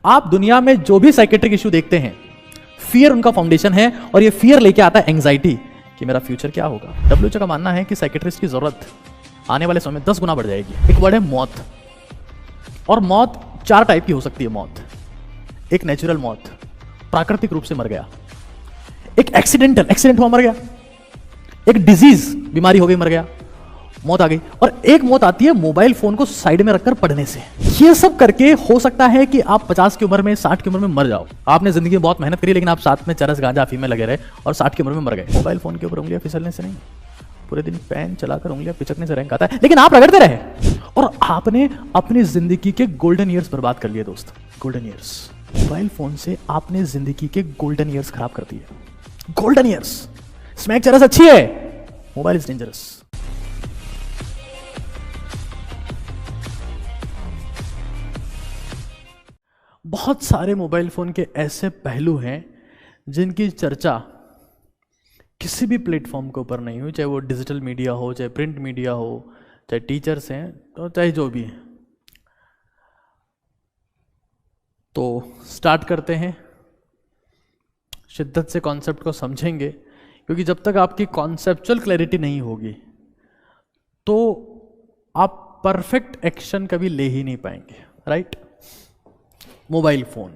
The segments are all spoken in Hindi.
आप दुनिया में जो भी साइकेट्रिक इश्यू देखते हैं, फियर उनका फाउंडेशन है, और ये फियर लेके आता है एंग्जाइटी कि मेरा फ्यूचर क्या होगा। डब्ल्यूएचओ का मानना है कि साइकेट्रिस्ट की जरूरत आने वाले समय में 10 गुना बढ़ जाएगी। एक वर्ड है मौत, और मौत 4 टाइप की हो सकती है मौत। एक नेचुरल मौत, प्राकृतिक रूप से मर गया। एक एक्सीडेंट हुआ मर गया। एक डिजीज, बीमारी हो गई मर गया, मौत आ गई। और एक मौत आती है मोबाइल फोन को साइड में रखकर पढ़ने से। ये सब करके हो सकता है कि आप 50 की उम्र में, 60 की उम्र में मर जाओ। आपने जिंदगी में बहुत मेहनत करी, लेकिन आप साथ में चरस गांजा अफीम में लगे रहे और 60 की उम्र में मर गए। मोबाइल फोन के ऊपर उंगलियां फिसलने से नहीं, पूरे दिन पेन चलाकर उंगलियां पिचकने से रैंक आता है, लेकिन आप रगड़ते रहे और आपने अपनी जिंदगी के गोल्डन ईयर्स बर्बाद कर लिए दोस्त। गोल्डन ईयर्स, मोबाइल फोन से आपने जिंदगी के गोल्डन ईयर्स खराब कर दिए। Golden years. स्मैक चरस अच्छी है, मोबाइल इज डेंजरस। बहुत सारे मोबाइल फोन के ऐसे पहलू हैं जिनकी चर्चा किसी भी प्लेटफॉर्म के ऊपर नहीं हुई, चाहे वो डिजिटल मीडिया हो, चाहे प्रिंट मीडिया हो, चाहे टीचर्स हैं, तो चाहे जो भी है। तो स्टार्ट करते हैं, शिद्दत से कॉन्सेप्ट को समझेंगे, क्योंकि जब तक आपकी कॉन्सेप्चुअल क्लैरिटी नहीं होगी तो आप परफेक्ट एक्शन कभी ले ही नहीं पाएंगे। राइट? मोबाइल फोन,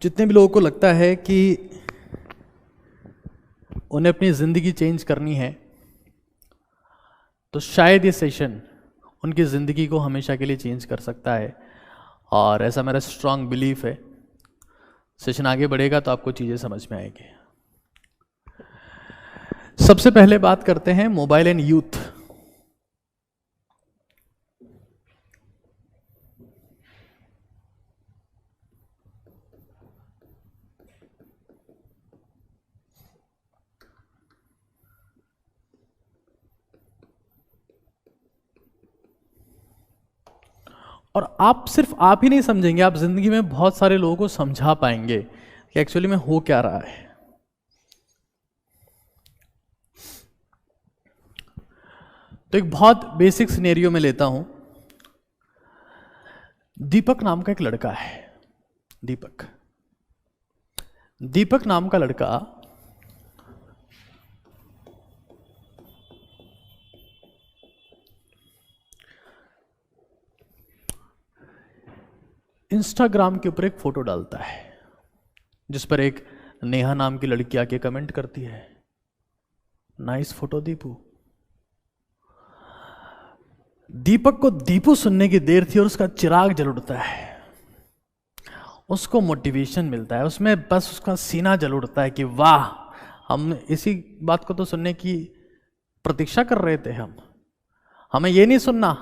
जितने भी लोगों को लगता है कि उन्हें अपनी जिंदगी चेंज करनी है, तो शायद ये सेशन उनकी ज़िंदगी को हमेशा के लिए चेंज कर सकता है, और ऐसा मेरा स्ट्रांग बिलीफ है। सेशन आगे बढ़ेगा तो आपको चीज़ें समझ में आएगी। सबसे पहले बात करते हैं मोबाइल एंड यूथ। और आप सिर्फ आप ही नहीं समझेंगे, आप जिंदगी में बहुत सारे लोगों को समझा पाएंगे कि एक्चुअली में हो क्या रहा है। तो एक बहुत बेसिक सिनेरियो में लेता हूं। दीपक नाम का एक लड़का है। दीपक नाम का लड़का इंस्टाग्राम के ऊपर एक फोटो डालता है जिस पर एक नेहा नाम की लड़की आके कमेंट करती है, नाइस फोटो दीपू। दीपक को दीपू सुनने की देर थी और उसका चिराग जल उठता है, उसको मोटिवेशन मिलता है, उसमें बस उसका सीना जल उठता है कि वाह, हम इसी बात को तो सुनने की प्रतीक्षा कर रहे थे। हमें ये नहीं सुनना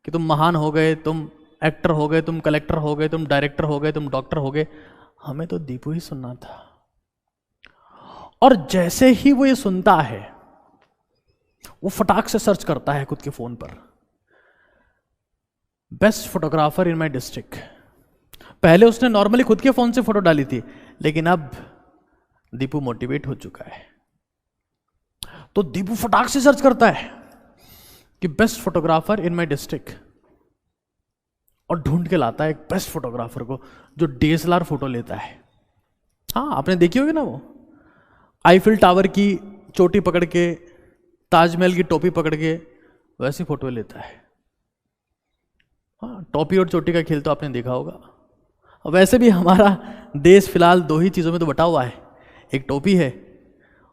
कि तुम महान हो गए, तुम एक्टर हो गए, तुम कलेक्टर हो गए, तुम डायरेक्टर हो गए, तुम डॉक्टर हो गए, हमें तो दीपू ही सुनना था। और जैसे ही वो ये सुनता है, वो फटाक से सर्च करता है खुद के फोन पर, best photographer in my district. पहले उसने नॉर्मली खुद के फोन से फोटो डाली थी, लेकिन अब दीपू मोटिवेट हो चुका है, तो दीपू फटाक से सर्च करता है कि best photographer in my district, और ढूंढ के लाता है एक बेस्ट फोटोग्राफर को जो डीएसएलआर फोटो लेता है। हाँ, आपने देखी होगी ना, वो आईफिल टावर की चोटी पकड़ के, ताजमहल की टोपी पकड़ के वैसी फोटो लेता है। हाँ, टोपी और चोटी का खेल तो आपने देखा होगा। वैसे भी हमारा देश फिलहाल 2 ही चीज़ों में तो बटा हुआ है, एक टोपी है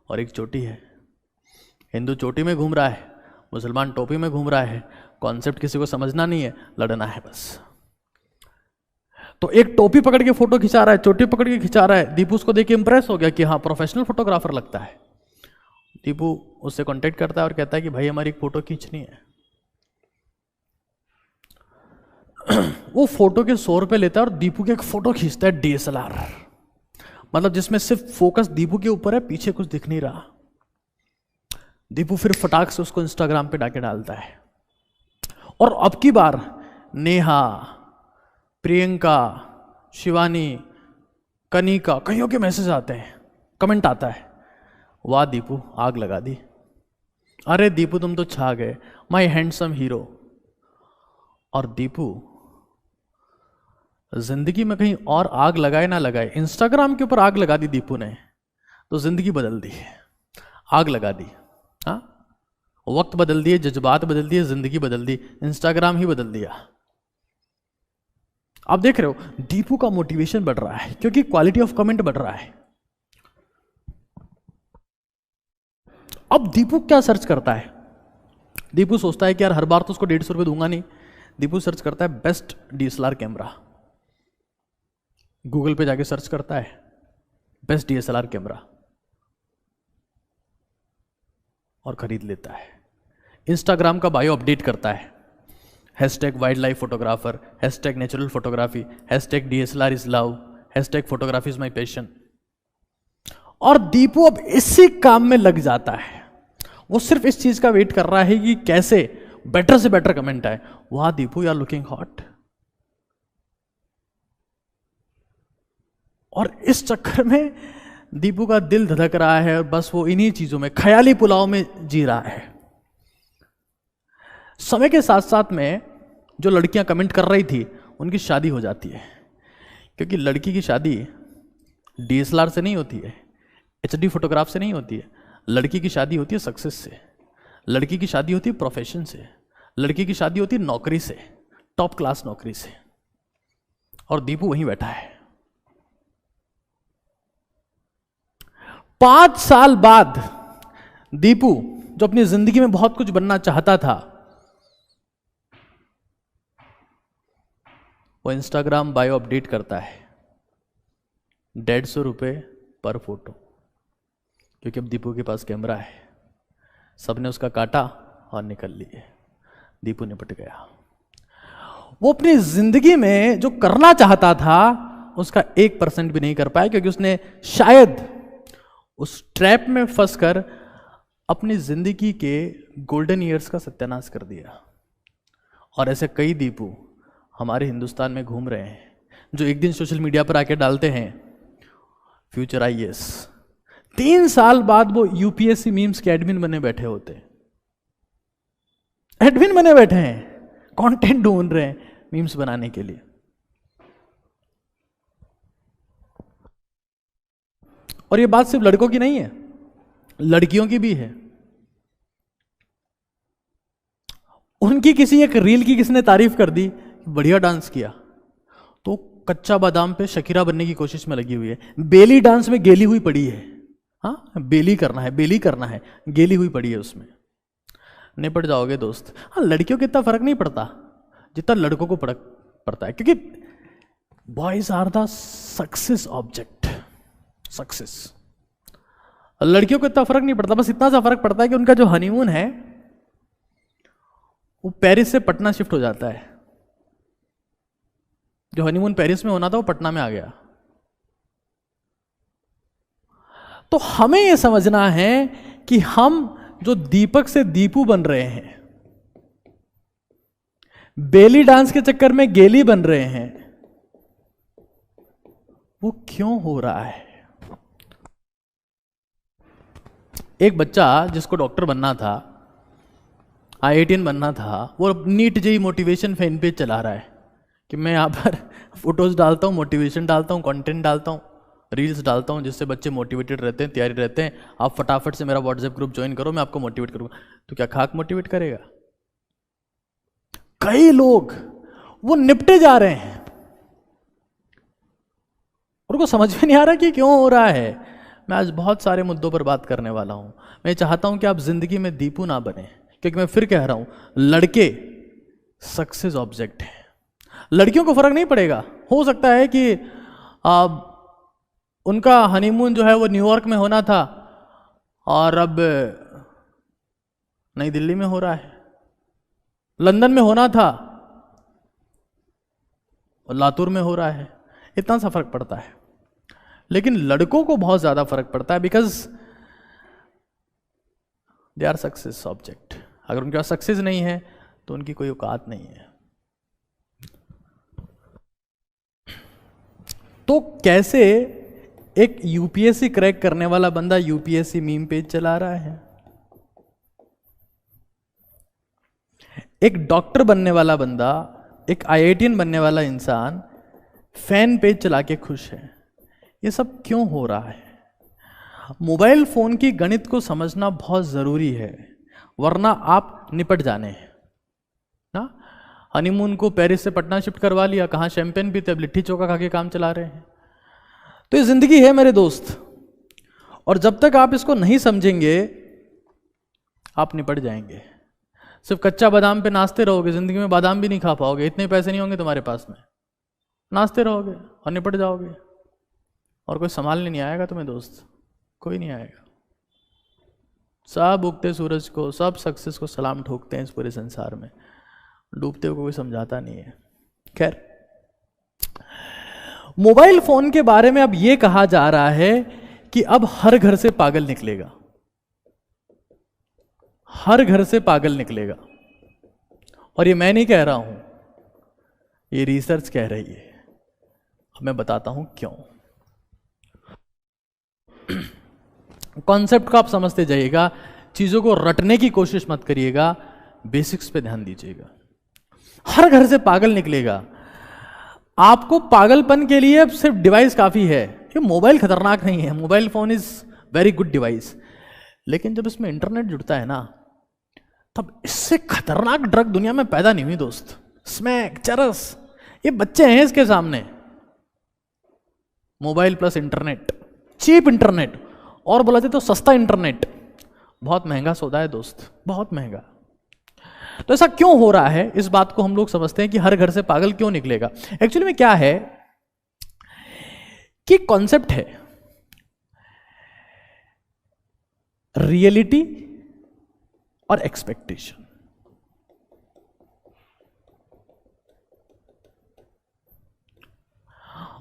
और एक चोटी है। हिंदू चोटी में घूम रहा है, मुसलमान टोपी में घूम रहा है। कॉन्सेप्ट किसी को समझना नहीं है, लड़ना है बस। तो एक टोपी पकड़ के फोटो खिंचा रहा है, चोटी पकड़ के खिंचा रहा है। दीपू उसको देख के इंप्रेस हो गया कि हाँ, प्रोफेशनल फोटोग्राफर लगता है। दीपू उससे कांटेक्ट करता है और कहता है कि भाई, हमारी एक फोटो खींचनी है। वो फोटो के 100 रुपये लेता है और दीपू की एक फोटो खींचता है डीएसएलआर, मतलब जिसमें सिर्फ फोकस दीपू के ऊपर है, पीछे कुछ दिख नहीं रहा। दीपू फिर फटाक से उसको इंस्टाग्राम पे डाके डालता है। और अब की बार नेहा, प्रियंका, शिवानी, कनिका, कईयों के मैसेज आते हैं, कमेंट आता है, वाह दीपू आग लगा दी, अरे दीपू तुम तो छा गए, माय हैंडसम हीरो। और दीपू जिंदगी में कहीं और आग लगाए ना लगाए, इंस्टाग्राम के ऊपर आग लगा दी दीपू ने, तो जिंदगी बदल दी, आग लगा दी। हाँ, वक्त बदल दिए, जज्बात बदल दिए, जिंदगी बदल दी, इंस्टाग्राम ही बदल दिया। आप देख रहे हो दीपू का मोटिवेशन बढ़ रहा है क्योंकि क्वालिटी ऑफ कमेंट बढ़ रहा है। अब दीपू क्या सर्च करता है? दीपू सोचता है कि यार हर बार तो उसको 150 रुपये दूंगा नहीं। दीपू सर्च करता है बेस्ट डीएसएलआर कैमरा, गूगल पे जाके सर्च करता है बेस्ट डीएसएलआर कैमरा और खरीद लेता है। इंस्टाग्राम का बायो अपडेट करता है, hashtag wild life photographer, hashtag natural photography, hashtag DSLR is love, hashtag photography is my passion. और दीपू अब इसी काम में लग जाता है। वो सिर्फ इस चीज का वेट कर रहा है कि कैसे बेटर से बेटर कमेंट आए, वाह Deepu you are looking hot. और इस चक्कर में दीपू का दिल धड़क रहा है और बस वो इन्हीं चीजों में, ख्याली पुलाव में जी रहा है। समय के साथ साथ में जो लड़कियां कमेंट कर रही थी उनकी शादी हो जाती है, क्योंकि लड़की की शादी डीएसएलआर से नहीं होती है, एचडी फोटोग्राफ से नहीं होती है। लड़की की शादी होती है सक्सेस से, लड़की की शादी होती है प्रोफेशन से, लड़की की शादी होती है नौकरी से, टॉप क्लास नौकरी से। और दीपू वहीं बैठा है। 5 साल बाद दीपू जो अपनी जिंदगी में बहुत कुछ बनना चाहता था, वो इंस्टाग्राम बायो अपडेट करता है 150 रुपये पर फोटो, क्योंकि अब दीपू के पास कैमरा है। सबने उसका काटा और निकल लिए, दीपू निपट गया। वो अपनी जिंदगी में जो करना चाहता था उसका 1% भी नहीं कर पाया, क्योंकि उसने शायद उस ट्रैप में फंसकर अपनी जिंदगी के गोल्डन ईयर्स का सत्यानाश कर दिया। और ऐसे कई दीपू हमारे हिंदुस्तान में घूम रहे हैं, जो एक दिन सोशल मीडिया पर आके डालते हैं फ्यूचर आईएएस, 3 साल बाद वो यूपीएससी मीम्स के एडमिन बने बैठे होते, एडमिन बने बैठे हैं, कंटेंट ढूंढ रहे हैं मीम्स बनाने के लिए। और ये बात सिर्फ लड़कों की नहीं है, लड़कियों की भी है। उनकी किसी एक रील की किसने तारीफ कर दी, बढ़िया डांस किया, तो कच्चा बादाम पे शकीरा बनने की कोशिश में लगी हुई है। बेली डांस में गेली हुई पड़ी है। हाँ, बेली करना है, बेली करना है, गेली हुई पड़ी है उसमें। निपट जाओगे दोस्त। हाँ, लड़कियों को इतना फर्क नहीं पड़ता जितना लड़कों को पड़ता है, क्योंकि boys are the success object, success. लड़कियों को इतना फर्क नहीं पड़ता, बस इतना सा फर्क पड़ता है कि उनका जो हनीमून है वो पेरिस से पटना शिफ्ट हो जाता है। जो हनीमून पेरिस में होना था वो पटना में आ गया। तो हमें यह समझना है कि हम जो दीपक से दीपू बन रहे हैं, बेली डांस के चक्कर में गेली बन रहे हैं, वो क्यों हो रहा है। एक बच्चा जिसको डॉक्टर बनना था, IITian बनना था, वो NEET JEE motivation fan page चला रहा है कि मैं यहाँ पर फोटोज डालता हूँ, मोटिवेशन डालता हूँ, कंटेंट डालता हूँ, रील्स डालता हूँ, जिससे बच्चे मोटिवेटेड रहते हैं, तैयारी रहते हैं। आप फटाफट से मेरा व्हाट्सएप ग्रुप ज्वाइन करो, मैं आपको मोटिवेट करूँगा। तो क्या खाक मोटिवेट करेगा? कई लोग वो निपटे जा रहे हैं, उनको समझ में नहीं आ रहा कि क्यों हो रहा है। मैं आज बहुत सारे मुद्दों पर बात करने वाला हूं। मैं चाहता हूं कि आप जिंदगी में दीपू ना बने, क्योंकि मैं फिर कह रहा हूं, लड़के सक्सेस ऑब्जेक्ट हैं। लड़कियों को फर्क नहीं पड़ेगा। हो सकता है कि उनका हनीमून जो है वो न्यूयॉर्क में होना था और अब नई दिल्ली में हो रहा है, लंदन में होना था और लातूर में हो रहा है। इतना सा फर्क पड़ता है। लेकिन लड़कों को बहुत ज्यादा फर्क पड़ता है, because they are success object. अगर उनके पास सक्सेस नहीं है तो उनकी कोई औकात नहीं है। तो कैसे एक यूपीएससी क्रैक करने वाला बंदा यूपीएससी मीम पेज चला रहा है, एक डॉक्टर बनने वाला बंदा, एक आईआईटीएन बनने वाला इंसान फैन पेज चला के खुश है? ये सब क्यों हो रहा है? मोबाइल फोन की गणित को समझना बहुत जरूरी है, वरना आप निपट जाने हैं ना। हनीमून को पेरिस से पटना शिफ्ट करवा लिया, कहां शैंपेन पीते, अब लिट्टी चोखा खा के काम चला रहे हैं। तो ये जिंदगी है मेरे दोस्त, और जब तक आप इसको नहीं समझेंगे आप निपट जाएंगे। सिर्फ कच्चा बादाम पे नाचते रहोगे, जिंदगी में बादाम भी नहीं खा पाओगे, इतने पैसे नहीं होंगे तुम्हारे पास में। नाचते रहोगे और निपट जाओगे, और कोई संभालने नहीं आएगा तुम्हें दोस्त, कोई नहीं आएगा। सब उगते सूरज को, सब सक्सेस को सलाम ठोकते हैं इस पूरे संसार में, डूबते हुए कोई समझाता नहीं है। खैर, मोबाइल फोन के बारे में अब यह कहा जा रहा है कि अब हर घर से पागल निकलेगा, हर घर से पागल निकलेगा। और ये मैं नहीं कह रहा हूं, ये रिसर्च कह रही है। अब मैं बताता हूं क्यों। कॉन्सेप्ट को आप समझते जाइएगा, चीजों को रटने की कोशिश मत करिएगा, बेसिक्स पे ध्यान दीजिएगा। हर घर से पागल निकलेगा। आपको पागलपन के लिए अब सिर्फ डिवाइस काफी है। ये मोबाइल खतरनाक नहीं है, mobile phone is very good device, लेकिन जब इसमें इंटरनेट जुड़ता है ना, तब इससे खतरनाक ड्रग दुनिया में पैदा नहीं हुई दोस्त। स्मैक, चरस, ये बच्चे हैं इसके सामने। Mobile plus internet, cheap internet, और बोला जाए तो सस्ता इंटरनेट, बहुत महंगा सौदा है दोस्त, बहुत महंगा। तो ऐसा क्यों हो रहा है, इस बात को हम लोग समझते हैं कि हर घर से पागल क्यों निकलेगा। एक्चुअली में क्या है कि कॉन्सेप्ट है रियलिटी और एक्सपेक्टेशन।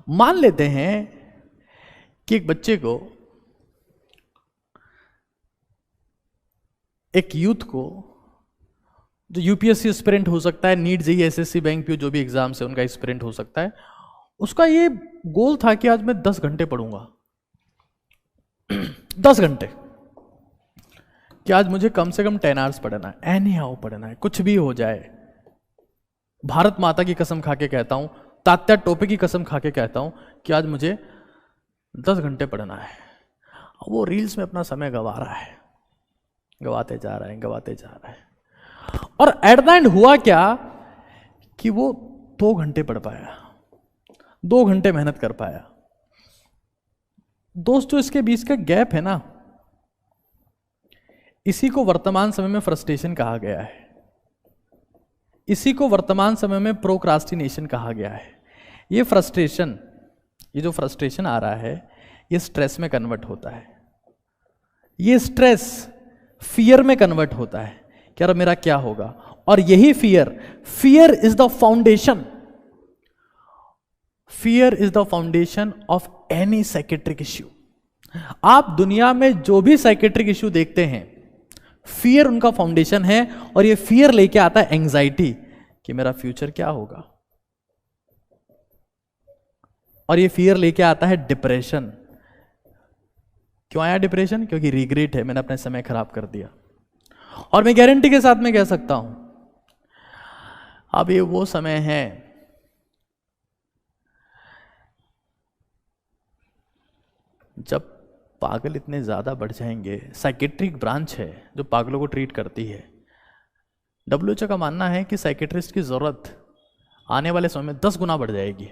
मान लेते हैं कि एक बच्चे को, एक यूथ को, जो यूपीएससी एस्पिरेंट हो सकता है, NEET JEE SSC bank PO जो भी एग्जाम्स है उनका एस्पिरेंट हो सकता है, उसका ये गोल था कि आज मैं 10 घंटे पढ़ूंगा 10 घंटे, कि आज मुझे कम से कम 10 आवर्स पढ़ना है, एनी हाउ पढ़ना है, कुछ भी हो जाए। भारत माता की कसम खा के कहता हूं, तात्या टोपे की कसम खा के कहता हूं कि आज मुझे 10 घंटे पढ़ना है। वो रील्स में अपना समय गवा रहा है, गवाते जा रहा है, गवाते जा रहा है, और एट द एंड हुआ क्या कि वो 2 घंटे पढ़ पाया, 2 घंटे मेहनत कर पाया। दोस्तों, इसके बीच का गैप है ना, इसी को वर्तमान समय में फ्रस्ट्रेशन कहा गया है, इसी को वर्तमान समय में प्रोक्रास्टिनेशन कहा गया है। ये फ्रस्ट्रेशन, ये जो फ्रस्ट्रेशन आ रहा है, ये स्ट्रेस में कन्वर्ट होता है, ये स्ट्रेस फियर में कन्वर्ट होता है कि यार मेरा क्या होगा। और यही fear is the foundation, fear is the foundation of any psychiatric issue. आप दुनिया में जो भी साइकेट्रिक इश्यू देखते हैं, फियर उनका फाउंडेशन है, और ये फियर लेके आता है एंजाइटी कि मेरा फ्यूचर क्या होगा, और ये फियर लेके आता है डिप्रेशन। क्यों आया डिप्रेशन? क्योंकि रिग्रेट है, मैंने अपना समय खराब कर दिया। और मैं गारंटी के साथ में कह सकता हूं, अब ये वो समय है जब पागल इतने ज्यादा बढ़ जाएंगे। साइकेट्रिक ब्रांच है जो पागलों को ट्रीट करती है। WHO का मानना है कि साइकेट्रिस्ट की जरूरत आने वाले समय में 10 गुना बढ़ जाएगी,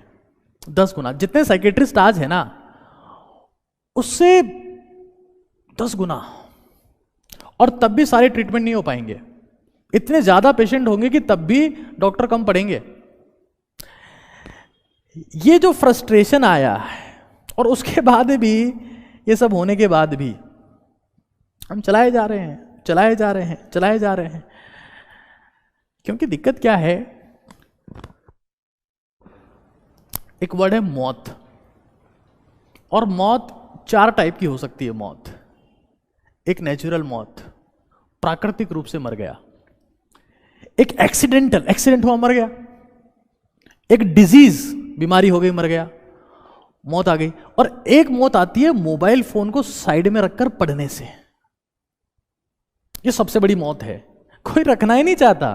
10 गुना। जितने साइकेट्रिस्ट आज है ना, उससे 10 गुना, और तब भी सारे ट्रीटमेंट नहीं हो पाएंगे। इतने ज्यादा पेशेंट होंगे कि तब भी डॉक्टर कम पड़ेंगे। ये जो फ्रस्ट्रेशन आया है, और उसके बाद भी, ये सब होने के बाद भी हम चलाए जा रहे हैं, चलाए जा रहे हैं, चलाए जा रहे हैं। क्योंकि दिक्कत क्या है, एक वर्ड है मौत, और मौत 4 टाइप की हो सकती है। मौत, एक नेचुरल मौत, प्राकृतिक रूप से मर गया, एक एक्सीडेंट हुआ मर गया, एक डिजीज बीमारी हो गई मर गया, मौत आ गई। और एक मौत आती है मोबाइल फोन को साइड में रखकर पढ़ने से। ये सबसे बड़ी मौत है, कोई रखना ही नहीं चाहता,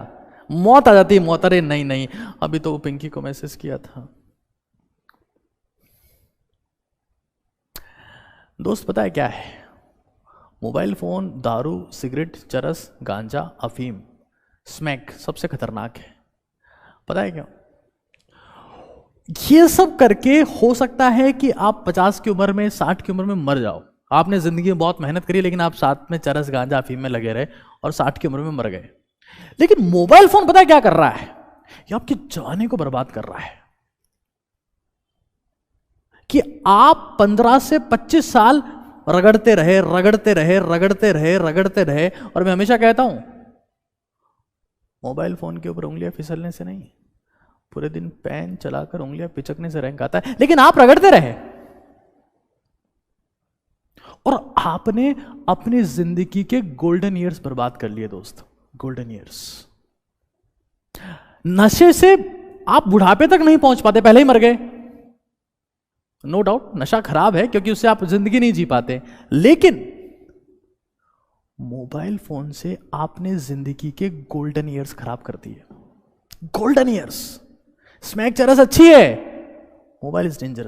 मौत आ जाती है। मौत, अरे नहीं नहीं, अभी तो पिंकी को मैसेज किया था। दोस्त पता है क्या है? मोबाइल फोन, दारू, सिगरेट, चरस, गांजा, अफीम, स्मैक सबसे खतरनाक है। पता है क्या? ये सब करके हो सकता है कि आप 50 की उम्र में, 60 की उम्र में मर जाओ। आपने जिंदगी में बहुत मेहनत करी, लेकिन आप साथ में चरस, गांजा, अफीम में लगे रहे और 60 की उम्र में मर गए। लेकिन मोबाइल फोन पता है क्या कर रहा है? ये आपकी जवानी को बर्बाद कर रहा है। कि आप 15 से 25 साल रगड़ते रहे, रगड़ते रहे, रगड़ते रहे, रगड़ते रहे। और मैं हमेशा कहता हूं, मोबाइल फोन के ऊपर उंगलियां फिसलने से नहीं, पूरे दिन पेन चलाकर उंगलियां पिचकने से रैंक आता है। लेकिन आप रगड़ते रहे और आपने अपनी जिंदगी के गोल्डन ईयर्स बर्बाद कर लिए दोस्त, गोल्डन ईयर्स। नशे से आप बुढ़ापे तक नहीं पहुंच पाते, पहले ही मर गए। नो डाउट नशा खराब है, क्योंकि उससे आप जिंदगी नहीं जी पाते। लेकिन मोबाइल फोन से आपने जिंदगी के गोल्डन ईयर्स खराब कर दिए, गोल्डन ईयर्स। स्मैक चरस अच्छी है, मोबाइल इज डेंजरस।